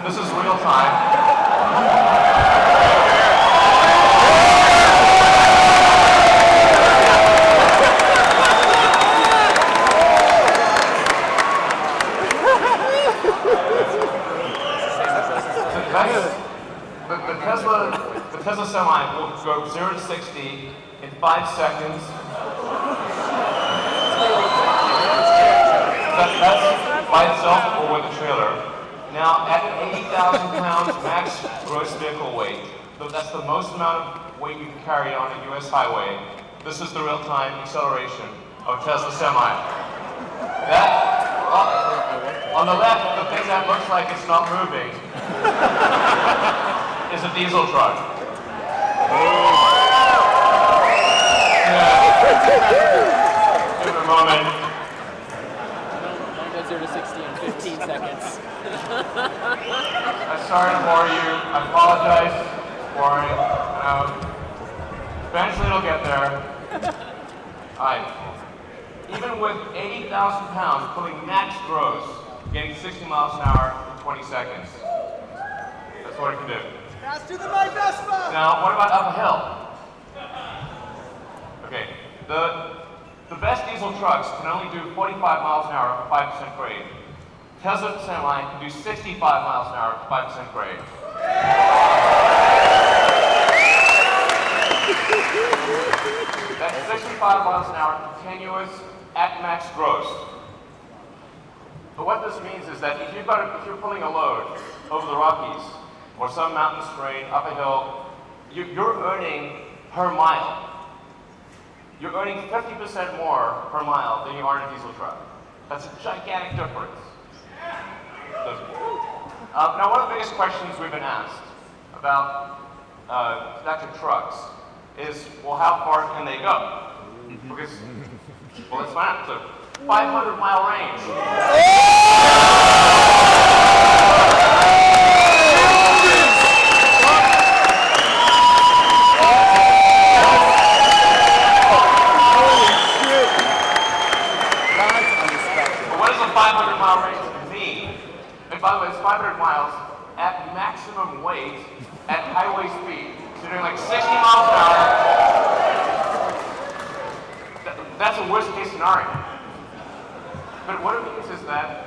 This is real time. The Tesla Semi will go 0 to 60 in 5 seconds. That's by itself or with a trailer. Now, at 80,000 pounds max gross vehicle weight, so that's the most amount of weight you can carry on a US highway, this is the real-time acceleration of Tesla Semi. That, on the left, the thing that looks like it's not moving is a diesel truck. Yeah. Give it a moment. Mine goes 0 to 60 in 15 seconds. I'm sorry to bore you. I apologize for boring. Eventually it'll get there. Alright. Even with 80,000 pounds pulling max gross, getting 60 miles an hour in 20 seconds. That's what it can do. Faster than my Vespa! Now, what about up a hill? Okay, the best diesel trucks can only do 45 miles an hour at 5% grade. Tesla Semi can do 65 miles an hour at 5% grade. That's 65 miles an hour continuous at max gross. But what this means is that if you're pulling a load over the Rockies or some mountain terrain up a hill, you're earning per mile. You're earning 50% more per mile than you are in a diesel truck. That's a gigantic difference. Now, one of the biggest questions we've been asked about electric trucks is, well, how far can they go? Because, well, let's find out. So, 500-mile range. What does a 500-mile range mean? And by the way, it's 500 miles at maximum weight at highway speed. So you're doing like 60 miles an hour. That's a worst case scenario. But what it means is that,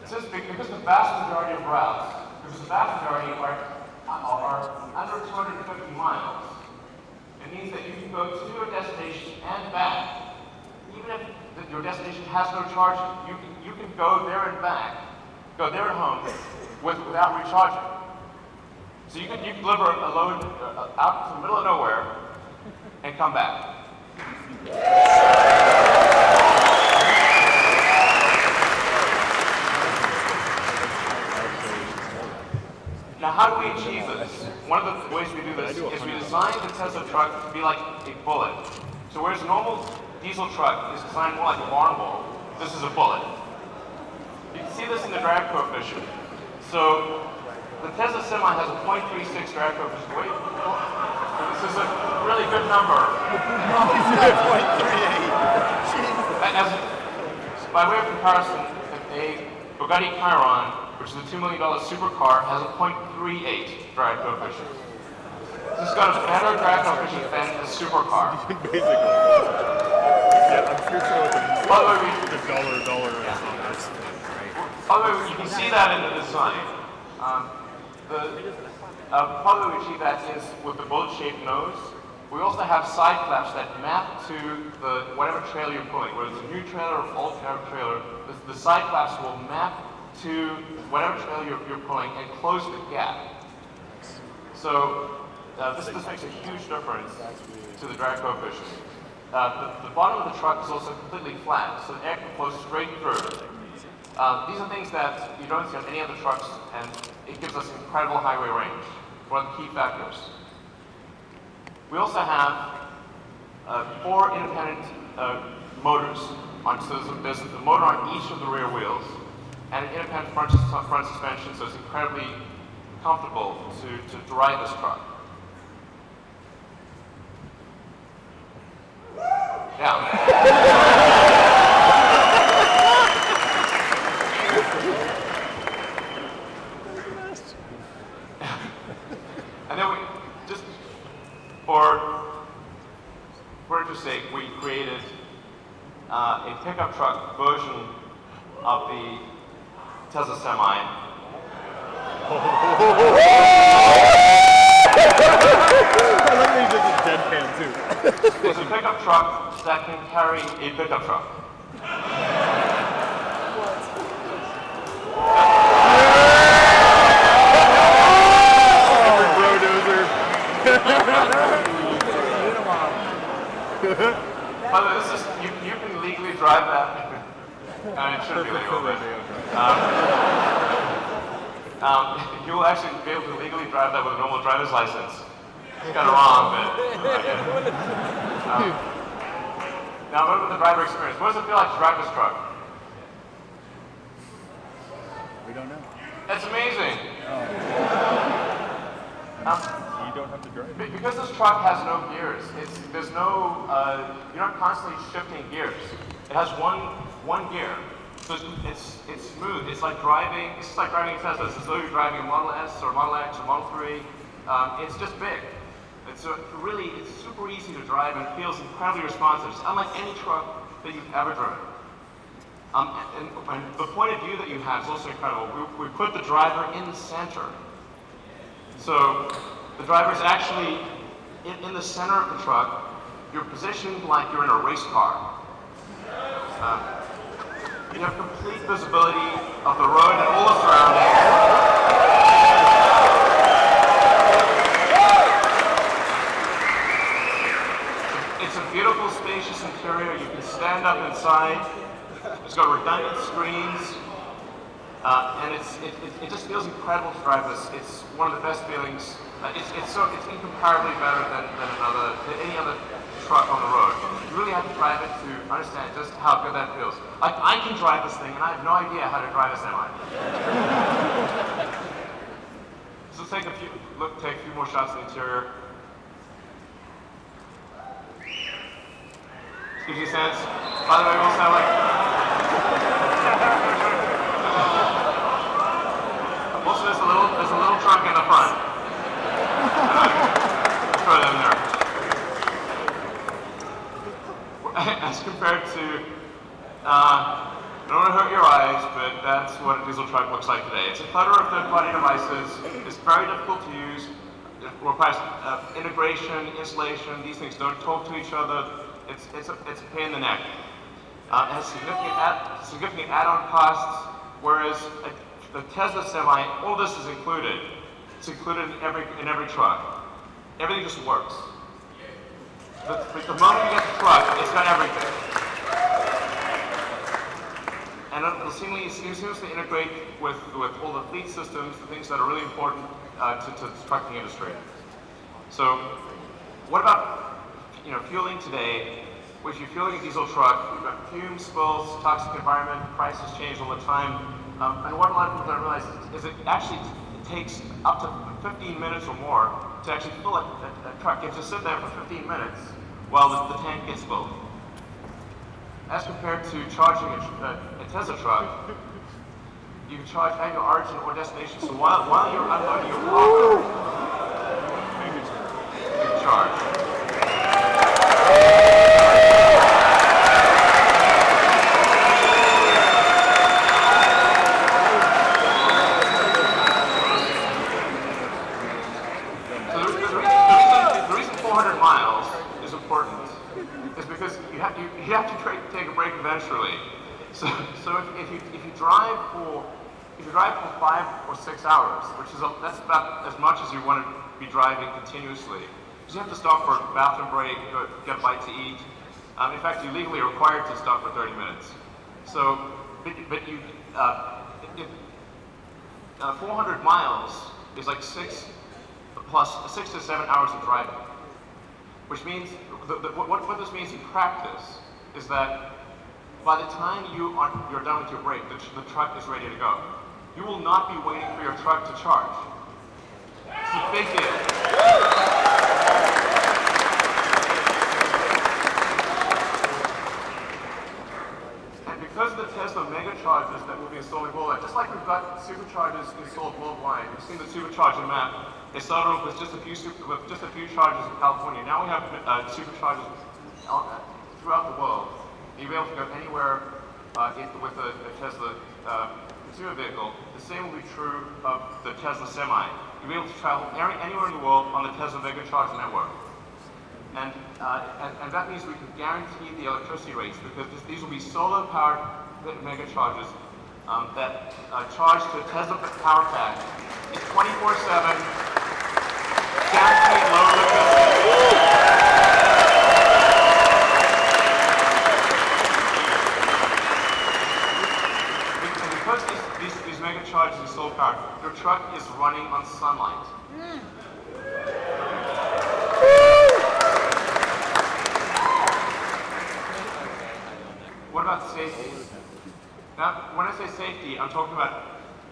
because the vast majority of routes, because the vast majority are under 250 miles, it means that you can go to your destination and back. Even if your destination has no charging, you can go there and back, go there and home without recharging. So you can deliver a load out to the middle of nowhere and come back. Now, how do we achieve this? One of the ways we do this is we design the Tesla truck to be like a bullet. So whereas a normal diesel truck is designed more like a barn bull, this is a bullet. You can see this in the drag coefficient. So the Tesla Semi has a 0.36 drag coefficient. Wait, this is a really good number. 0.38. By way of comparison, a Bugatti Chiron, which is a $2 million supercar, has a 0.38 drag coefficient. This has got a better drag coefficient than a supercar. Basically. Yeah, I'm sure so. By the way, The dollar. Yeah. By the way, you can see that in the design. Part of the way we achieve that is with the bullet-shaped nose. We also have side flaps that map to whatever trailer you're pulling, whether it's a new trailer or old trailer. The side flaps will map to whatever trailer you're pulling and close the gap. So this makes a huge difference to the drag coefficient. The bottom of the truck is also completely flat, so the air can flow straight through. These are things that you don't see on any other trucks, and it gives us incredible highway range. One of the key factors. We also have 4 independent motors. So there's a motor on each of the rear wheels, and an independent front suspension, so it's incredibly comfortable to ride this truck. Yeah. And then we, just for interest's sake, we created a pickup truck version of the Tesla Semi. I like that he does a deadpan too. It's a pickup truck that can carry a pickup truck. By the way, this is, you can legally drive that. It shouldn't be legal, but you'll actually be able to legally drive that with a normal driver's license. It's kind of wrong, but I get it. Now, what about the driver experience? What does it feel like to drive this truck? We don't know. It's amazing. You don't have to drive. Because this truck has no gears, there's no, you're not constantly shifting gears. It has one gear. So it's smooth. It's like driving a Tesla. It's as though you're driving a Model S or Model X or Model 3. It's just big. It's super easy to drive and it feels incredibly responsive. It's unlike any truck that you've ever driven. And the point of view that you have is also incredible. We put the driver in the center. So the driver is actually in the center of the truck. You're positioned like you're in a race car. You have complete visibility of the road and all the surroundings. It's a beautiful, spacious interior. You can stand up inside. It's got redundant screens. And it just feels incredible to drive this. It's one of the best feelings. It's incomparably better than any other truck on the road. You really have to drive it to understand just how good that feels. Like, I can drive this thing, and I have no idea how to drive a semi. So let's take a few more shots of the interior. This gives you a sense. By the way, we also have like. Also, there's a little trunk in the front. Let's throw that in there. As compared to, I don't want to hurt your eyes, but that's what a diesel truck looks like today. It's a clutter of third-party devices. It's very difficult to use. It requires integration, installation. These things don't talk to each other. It's a pain in the neck. It has significant add-on costs, whereas the Tesla Semi, all this is included. It's included in every truck. Everything just works. The moment you get the truck, it's got everything. And it'll seamlessly integrate with all the fleet systems, the things that are really important to the trucking industry. So, what about fueling today? If you're fueling a diesel truck, you've got fumes, spills, toxic environment, prices change all the time. And what a lot of people don't realize is it takes up to 15 minutes or more to actually fill a truck. You have to sit there for 15 minutes while the tank gets filled. As compared to charging a Tesla truck, you can charge at your origin or destination. So while you're unloading your car, you can charge. You have to take a break eventually. So if you drive for 5 or 6 hours, that's about as much as you want to be driving continuously. Because you have to stop for a bathroom break, get a bite to eat. In fact, you're legally required to stop for 30 minutes. So, but you 400 miles is like 6 to 7 hours of driving, which means what this means in practice is that by the time you're done with your break, the truck is ready to go. You will not be waiting for your truck to charge. It's a big deal. And because of the Tesla Mega megachargers that will be installing worldwide. Just like we've got superchargers installed worldwide. You've seen the supercharger map. They started off with just a few chargers in California. Now we have superchargers throughout the world. You'll be able to go anywhere with a Tesla consumer vehicle. The same will be true of the Tesla Semi. You'll be able to travel anywhere in the world on the Tesla Megacharger network. And that means we can guarantee the electricity rates because these will be solar-powered megachargers that charge to a Tesla power pack. It's 24/7, guaranteed low electricity. And because these megachargers are solar-powered, your truck is running on sunlight. What about safety? Now, when I say safety, I'm talking about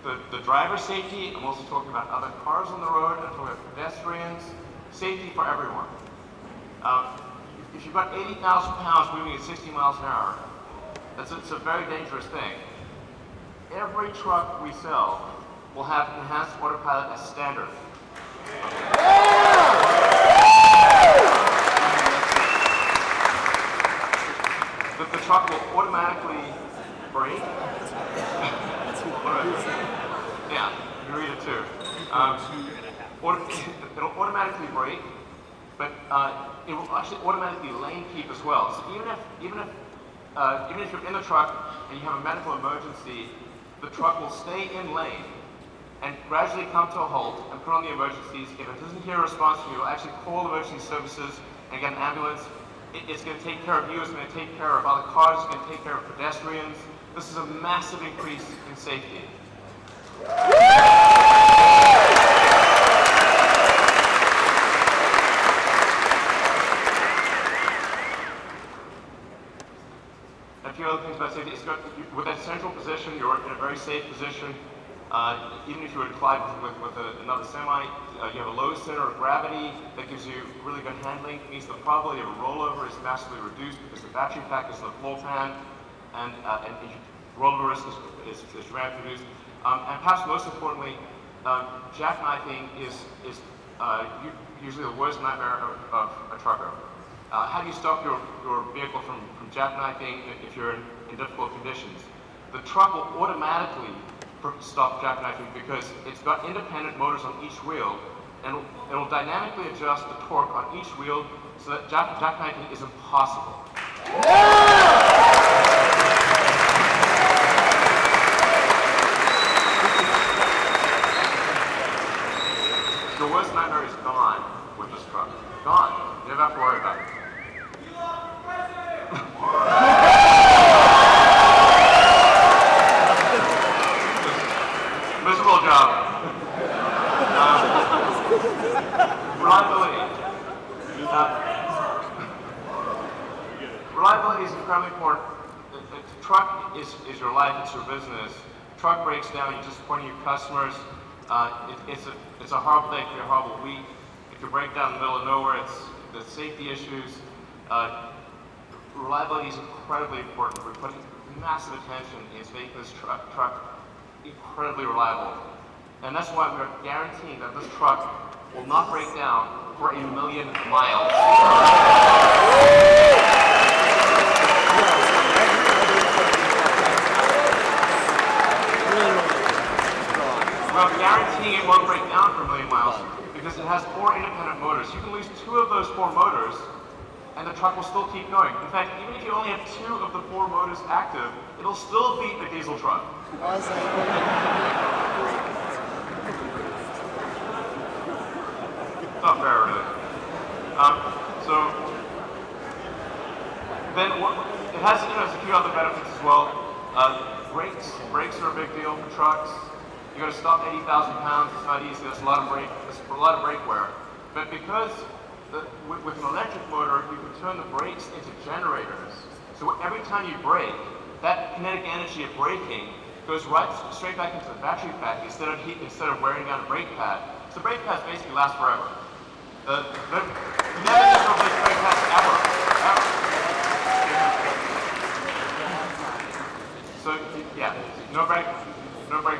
the driver's safety. I'm also talking about other cars on the road. I'm talking about pedestrians. Safety for everyone. If you've got 80,000 pounds moving at 60 miles an hour, it's a very dangerous thing. Every truck we sell will have enhanced autopilot as standard. The truck will automatically brake. Yeah, you can read it too. It'll automatically brake, but it will actually automatically lane keep as well. So even if you're in the truck and you have a medical emergency, the truck will stay in lane and gradually come to a halt and put on the emergencies. If it doesn't hear a response from you, it will actually call emergency services and get an ambulance. It's going to take care of you, it's going to take care of other cars, it's going to take care of pedestrians. This is a massive increase in safety. A few other things about safety. With that central position, you're in a very safe position. Even if you were to collide with another semi, you have a low center of gravity that gives you really good handling. It means the probability of a rollover is massively reduced because the battery pack is in the floor pan, and rollover risk is dramatically reduced. And perhaps most importantly, jackknifing is usually the worst nightmare of a trucker. How do you stop your vehicle from jackknifing if you're in difficult conditions? The truck will automatically stop jackknifing because it's got independent motors on each wheel, and it'll dynamically adjust the torque on each wheel so that jackknifing is impossible. The worst nightmare is gone with this truck. Gone. You never have to worry about it. Miserable job. Reliability. Reliability is incredibly important. The truck is your life, it's your business. Truck breaks down, you're disappointing your customers. It's a horrible day, it could be a horrible week. It could break down in the middle of nowhere, it's the safety issues. Reliability is incredibly important. We're putting massive attention into making this truck incredibly reliable. And that's why we're guaranteeing that this truck will not break down for 1,000,000 miles. We're guaranteeing it won't break down for 1,000,000 miles because it has 4 independent motors. You can lose 2 of those 4 motors and the truck will still keep going. In fact, even if you only have 2 of the 4 motors active, it'll still beat the diesel truck. Awesome. Not fair, really. So then it has a few other benefits as well. Brakes are a big deal for trucks. You got to stop 80,000 pounds. It's not easy. There's a lot of brake wear. But because with an electric motor, you can turn the brakes into generators. So every time you brake, that kinetic energy of braking goes straight back into the battery pack instead of wearing down a brake pad. So brake pads basically last forever. You never need to replace brake pads ever. So Yeah, no brake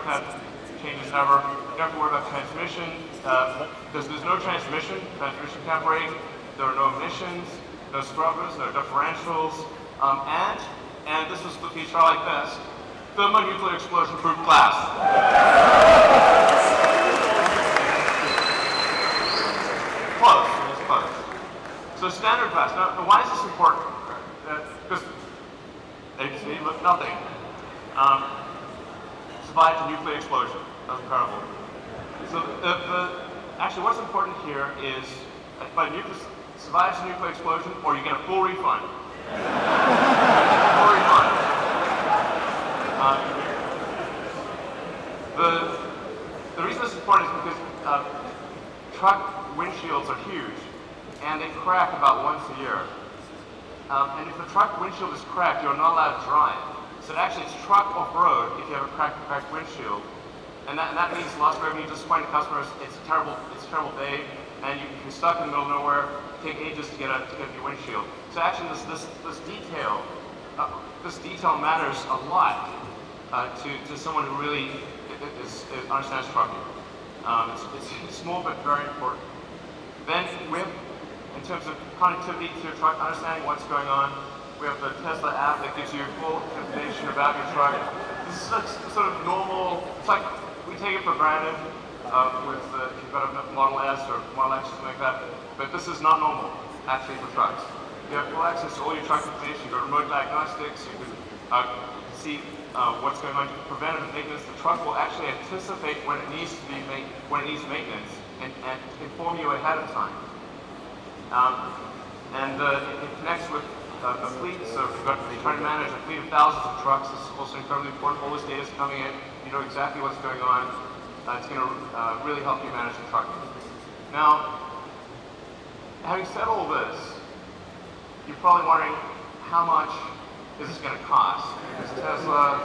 pad changes ever. You don't have to worry about transmission. There's no transmission. Transmission can't brake. There are no emissions, no scrubbers, no differentials, and this was the feature I like best: thermonuclear explosion-proof glass. Close. So standard glass. Now why is this important? Because nothing survived a nuclear explosion. That was incredible. So actually what's important here is by survives a nuclear explosion, or you get a full refund. Full refund. The reason this is important is because truck windshields are huge, and they crack about once a year. And if the truck windshield is cracked, you're not allowed to drive. So actually it's truck off-road if you have a cracked windshield. And that means lost revenue, disappointing customers. It's a terrible day, and you're stuck in the middle of nowhere. Take ages to get a new windshield. So actually this detail matters a lot to someone who really understands trucking. It's small but very important. Then we have, in terms of connectivity to your truck, understanding what's going on, we have the Tesla app that gives you full information about your truck. This is sort of normal. It's like we take it for granted if you've got a Model S or Model X or something like that. But this is not normal, actually, for trucks. You have full access to all your truck information. You've got remote diagnostics. You can see what's going on. Preventative maintenance. The truck will actually anticipate when it needs maintenance and inform you ahead of time. It connects with a fleet. So if you're trying to manage a fleet of thousands of trucks, this is also incredibly important. All this data is coming in. You know exactly what's going on. It's going to really help you manage the trucking. Now, having said all this, you're probably wondering how much is this going to cost? Because Tesla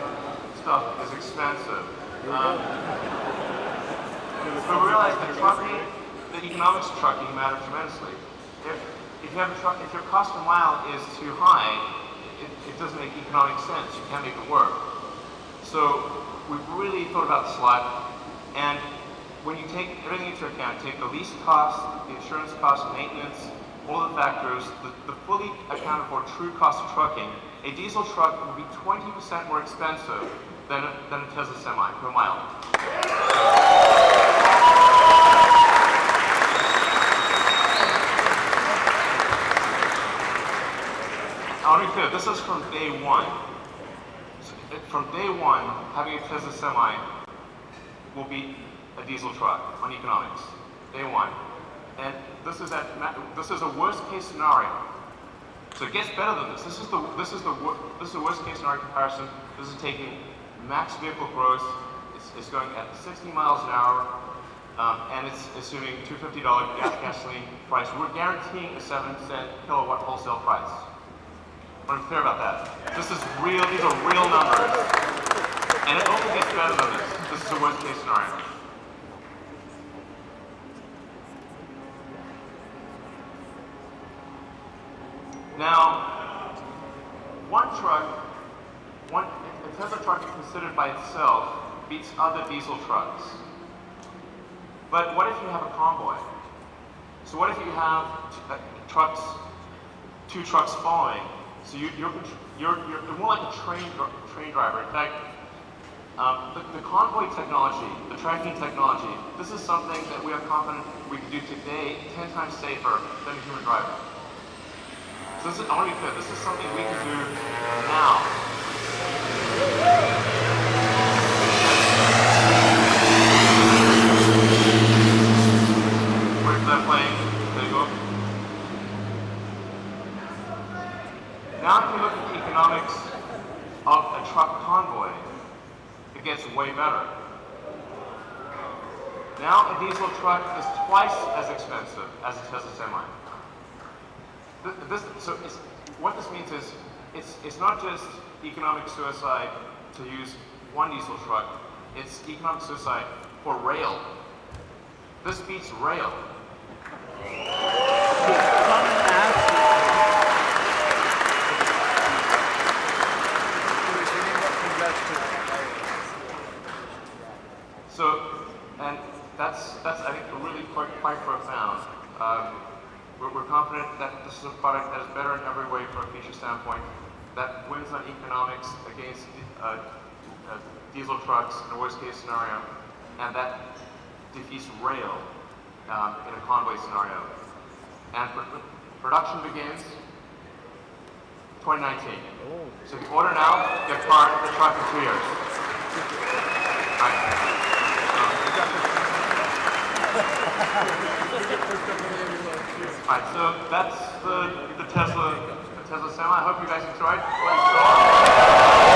stuff is expensive. But we realize that the economics of trucking matter tremendously. If you have a truck, if your cost per mile is too high, it doesn't make economic sense. You can't make it work. So we've really thought about this a lot. And when you take everything into account, take the lease cost, the insurance cost, maintenance, all the factors, the fully accounted for true cost of trucking, a diesel truck would be 20% more expensive than a Tesla Semi per mile. I want to be clear, this is from day one. From day one, having a Tesla Semi will be a diesel truck on economics. Day one. And this is a worst case scenario. So it gets better than this. This is the worst case scenario comparison. This is taking max vehicle gross. It's going at 60 miles an hour, and it's assuming $250 gasoline price. We're guaranteeing a 7-cent kilowatt wholesale price. I want to be clear about that. This is real. These are real numbers, and it also gets better than this. This is a worst case scenario. Now, a Tesla truck considered by itself beats other diesel trucks. But what if you have a convoy? So what if you have two trucks following? So you're more like a train driver. In fact, the convoy technology, the tracking technology, this is something that we are confident we can do today 10 times safer than a human driver. So I want to be clear, this is something we can do now. Where's that plane? There you go. Now if you look at the economics of a truck convoy, it gets way better. Now a diesel truck is twice as expensive as a Tesla Semi. What this means is, it's not just economic suicide to use one diesel truck, it's economic suicide for rail. This beats rail. And that's I think, really quite profound. We're confident that this is a product that is better in every way from a feature standpoint, that wins on economics against diesel trucks in a worst case scenario, and that defeats rail in a convoy scenario. And production begins 2019. So if you order now, get the truck in 2 years. Alright, so that's the Tesla Semi. I hope you guys enjoyed what you saw.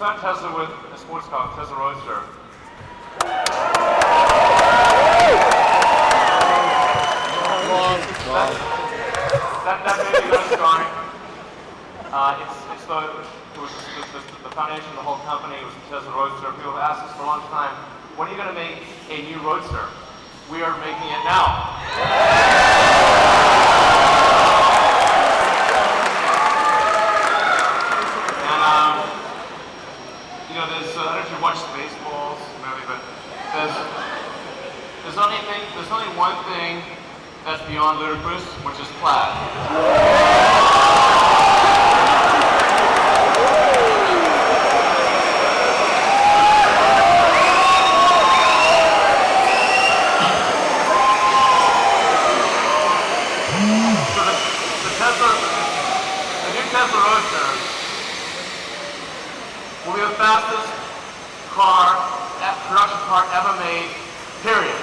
started Tesla with a sports car, Tesla Roadster. That made me go scarring. It was the foundation of the whole company. It was the Tesla Roadster. People have asked us for a long time, when are you going to make a new Roadster? We are making it now. I don't know if you watch Spaceballs, maybe, but there's there's only one thing that's beyond ludicrous, which is plaid. The new Tesla Roadster will be the fastest production car ever made, period.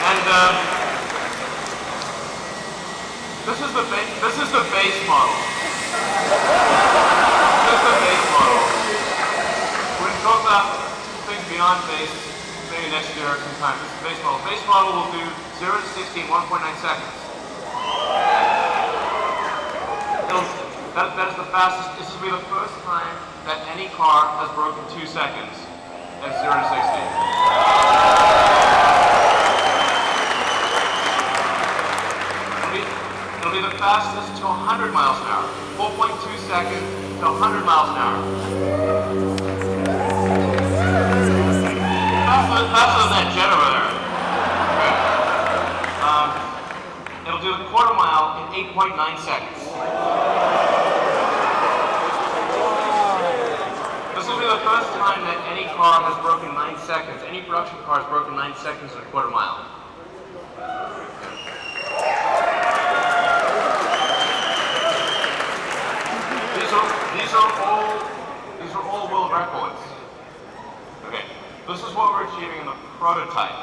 And this is the base model. This is the base model. We're going to talk about things beyond base maybe next year sometime. This is the base model. Base model will do 0 to 60 in 1.9 seconds. That is the fastest. This will be the first time that any car has broken 2 seconds at 0 to 60. It'll be the fastest to 100 miles an hour. 4.2 seconds to 100 miles an hour. Faster than that jet over there. Okay. It'll do a quarter mile in 8.9 seconds. This will be the first time that any car has broken 9 seconds. Any production car has broken 9 seconds in a quarter mile. These are all world records. Okay, this is what we're achieving in the prototype.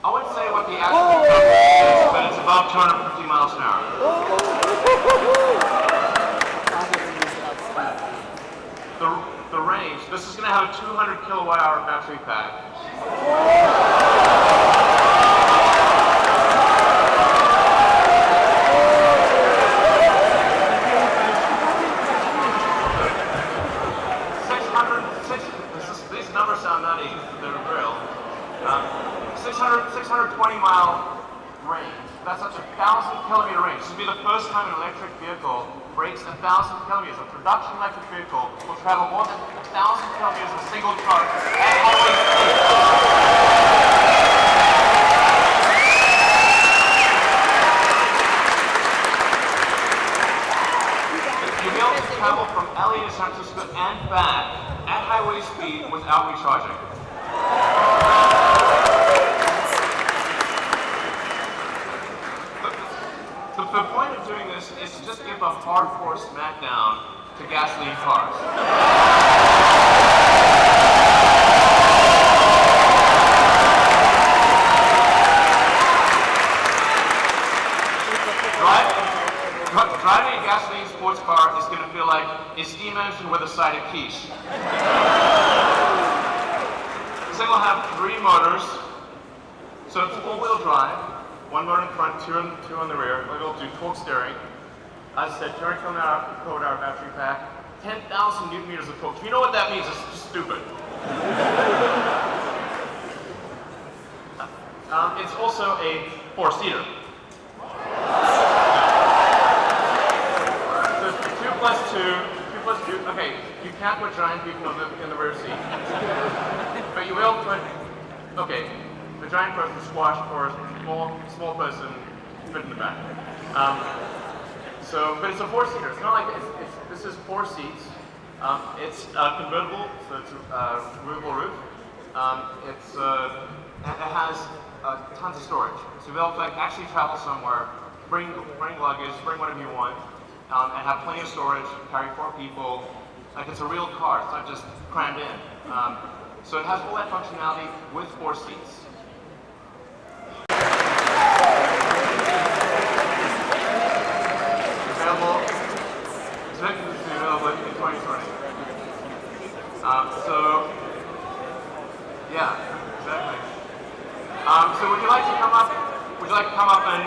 I wouldn't say what the actual number is, but it's about 250 miles an hour. The range, this is going to have a 200 kilowatt hour battery pack. 620 mile range. That's such a 1,000-kilometer range. This will be the first time an electric vehicle breaks 1,000 kilometers. A production electric vehicle will travel more than 1,000 kilometers in a single charge at highway speed. You'll be able to travel from LA to San Francisco and back at highway speed without recharging. The point of doing this is to just give a hardcore smackdown to gasoline cars. Driving a gasoline sports car is going to feel like a steam engine with a side of quiche. This thing will have 3 motors, so it's all-wheel drive. 1 motor in front, 2 on the rear. We'll do torque steering. As I said, 200 kilowatt-hour battery pack, 10,000 newton meters of torque. If you know what that means, it's just stupid. It's also a 4-seater. So 2 plus 2. Okay, you can't put giant people in the rear seat, but you will put. Okay. The giant person squashed for a small person fit in the back. But it's a 4-seater. It's not like this is 4 seats. It's convertible, so it's a removable roof. It has tons of storage, so you'll be able to actually travel somewhere, bring luggage, bring whatever you want, and have plenty of storage. Carry 4 people. Like it's a real car. It's not just crammed in. So it has all that functionality with 4 seats. Available in 2020. Yeah, exactly. So would you like to come up and